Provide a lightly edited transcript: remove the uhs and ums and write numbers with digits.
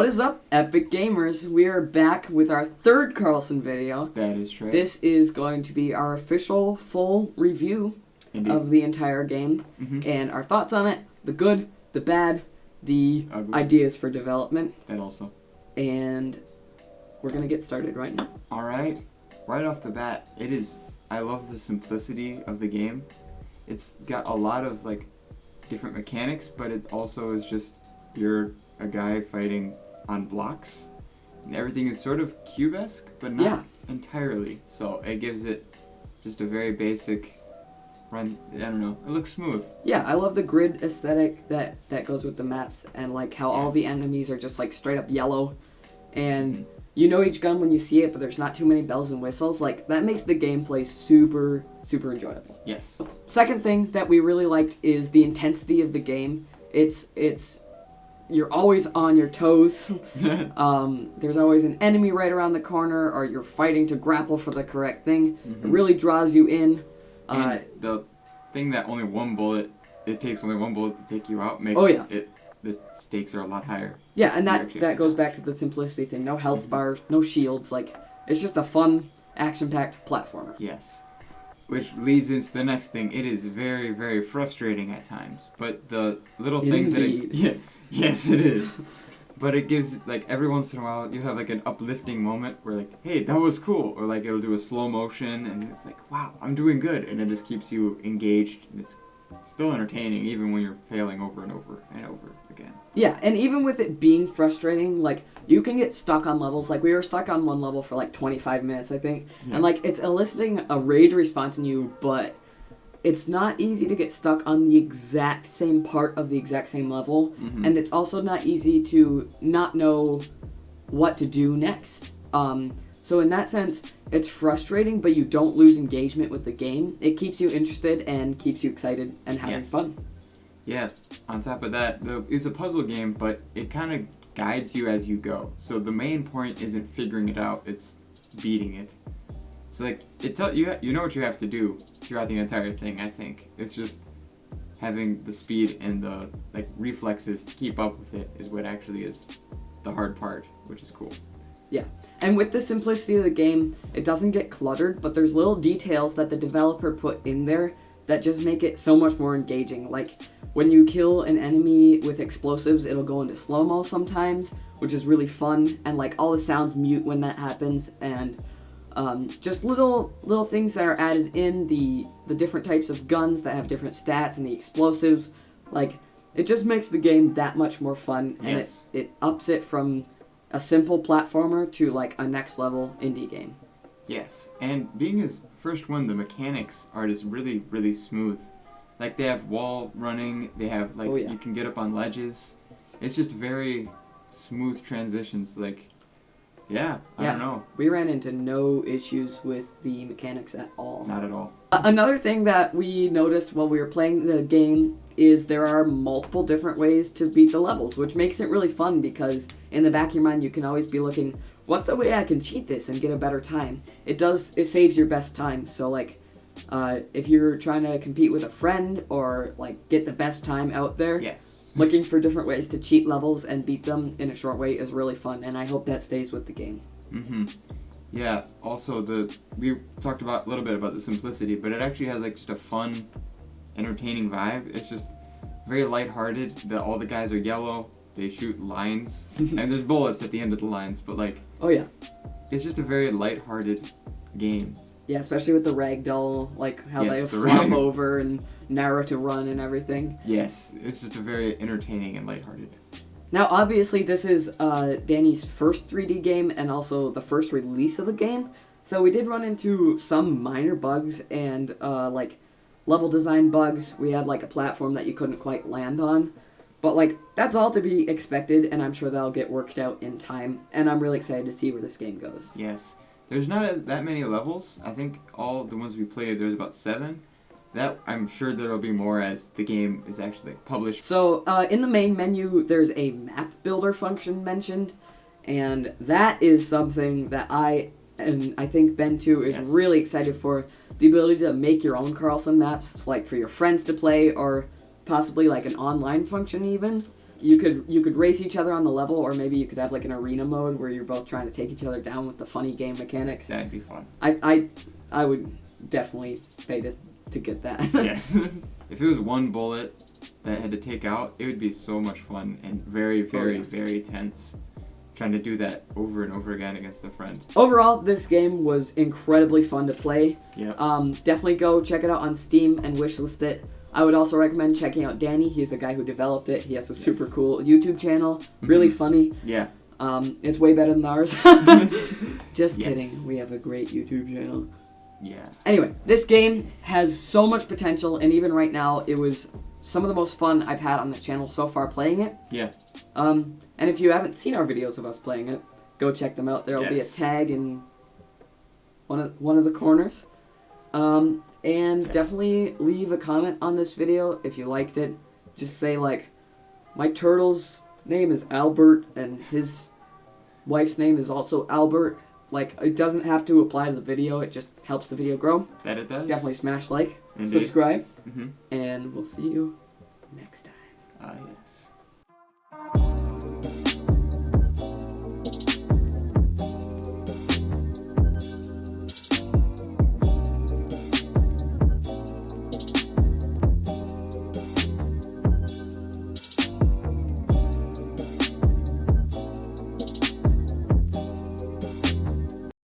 What is up, Epic Gamers? We are back with our third Carlson video. That is true. This is going to be our official full review of the entire game and our thoughts on it, the good, the bad, the ideas for development. That also. And we're going to get started right now. Alright, right off the bat, I love the simplicity of the game. It's got a lot of like different mechanics, but it also is just, you're a guy fighting on blocks, and everything is sort of cube-esque, but not entirely. So it gives it just a very basic run. I don't know. It looks smooth. Yeah, I love the grid aesthetic that goes with the maps, and like how all the enemies are just like straight up yellow, and you know each gun when you see it, but there's not too many bells and whistles. Like that makes the gameplay super, super enjoyable. Yes. Second thing that we really liked is the intensity of the game. You're always on your toes. There's always an enemy right around the corner, or you're fighting to grapple for the correct thing. It really draws you in. And the thing that it takes only one bullet to take you out makes the stakes are a lot higher. Yeah, and that goes back to the simplicity thing. No health bars, no shields. Like, it's just a fun, action-packed platformer. Yes. Which leads into the next thing. It is very, very frustrating at times. But the little things yes, it is. But it gives, like, every once in a while, you have, like, an uplifting moment where, like, hey, that was cool. Or, like, it'll do a slow motion, and it's like, wow, I'm doing good. And it just keeps you engaged, and it's still entertaining, even when you're failing over and over and over again. Yeah, and even with it being frustrating, like, you can get stuck on levels. Like, we were stuck on one level for, like, 25 minutes, I think. Yeah. And, like, it's eliciting a rage response in you, but it's not easy to get stuck on the exact same part of the exact same level, and it's also not easy to not know what to do next. So in that sense, it's frustrating, but you don't lose engagement with the game. It keeps you interested and keeps you excited and having fun. Yeah, on top of that, it's a puzzle game, but it kind of guides you as you go. So the main point isn't figuring it out, it's beating it. So like you know what you have to do throughout the entire thing. I think it's just having the speed and the like reflexes to keep up with it is what actually is the hard part, which is cool. Yeah, and with the simplicity of the game, it doesn't get cluttered, but there's little details that the developer put in there that just make it so much more engaging. Like when you kill an enemy with explosives, it'll go into slow-mo sometimes, which is really fun, and like all the sounds mute when that happens, and just little things that are added in, the different types of guns that have different stats and the explosives. Like, it just makes the game that much more fun, and it ups it from a simple platformer to like a next level indie game. Yes, and being his first one, the mechanics are just really, really smooth. Like they have wall running, they have like you can get up on ledges. It's just very smooth transitions. Like I don't know. We ran into no issues with the mechanics at all. Not at all. Another thing that we noticed while we were playing the game is there are multiple different ways to beat the levels, which makes it really fun because in the back of your mind you can always be looking, what's the way I can cheat this and get a better time? It saves your best time. So like if you're trying to compete with a friend or like get the best time out there, looking for different ways to cheat levels and beat them in a short way is really fun, and I hope that stays with the game. Yeah, also we talked a little bit about the simplicity, but it actually has like just a fun, entertaining vibe. It's just very lighthearted. All the guys are yellow, they shoot lines, and there's bullets at the end of the lines, but like... it's just a very lighthearted game. Yeah, especially with the ragdoll, like how they flop over and narrow to run and everything. Yes, it's just a very entertaining and lighthearted. Now, obviously, this is Dani's first 3D game and also the first release of the game, so we did run into some minor bugs and like level design bugs. We had like a platform that you couldn't quite land on, but like that's all to be expected, and I'm sure that'll get worked out in time, and I'm really excited to see where this game goes. Yes. There's not that many levels. I think all the ones we played, there's about 7. That I'm sure there'll be more as the game is actually published. So in the main menu, there's a map builder function mentioned, and that is something that I think Ben too is really excited for. The ability to make your own Karlsen maps, like for your friends to play, or possibly like an online function even. you could race each other on the level, or maybe you could have like an arena mode where you're both trying to take each other down with the funny game mechanics. That'd be fun. I would definitely pay to get that. Yes. If it was one bullet that had to take out, it would be so much fun and very, very, very tense. Trying to do that over and over again against a friend. Overall, this game was incredibly fun to play. Yeah. Definitely go check it out on Steam and wishlist it. I would also recommend checking out Dani. He's the guy who developed it. He has a super cool YouTube channel. Really funny. Yeah. It's way better than ours. Just kidding. We have a great YouTube channel. Yeah. Anyway, this game has so much potential, and even right now, it was some of the most fun I've had on this channel so far playing it. Yeah. And if you haven't seen our videos of us playing it, go check them out. There'll be a tag in one of the corners. And definitely leave a comment on this video if you liked it. Just say like, my turtle's name is Albert and his wife's name is also Albert. Like, it doesn't have to apply to the video, it just helps the video grow. That it does. Definitely smash like, Indeed. subscribe, Mm-hmm. and we'll see you next time. Ah, yes.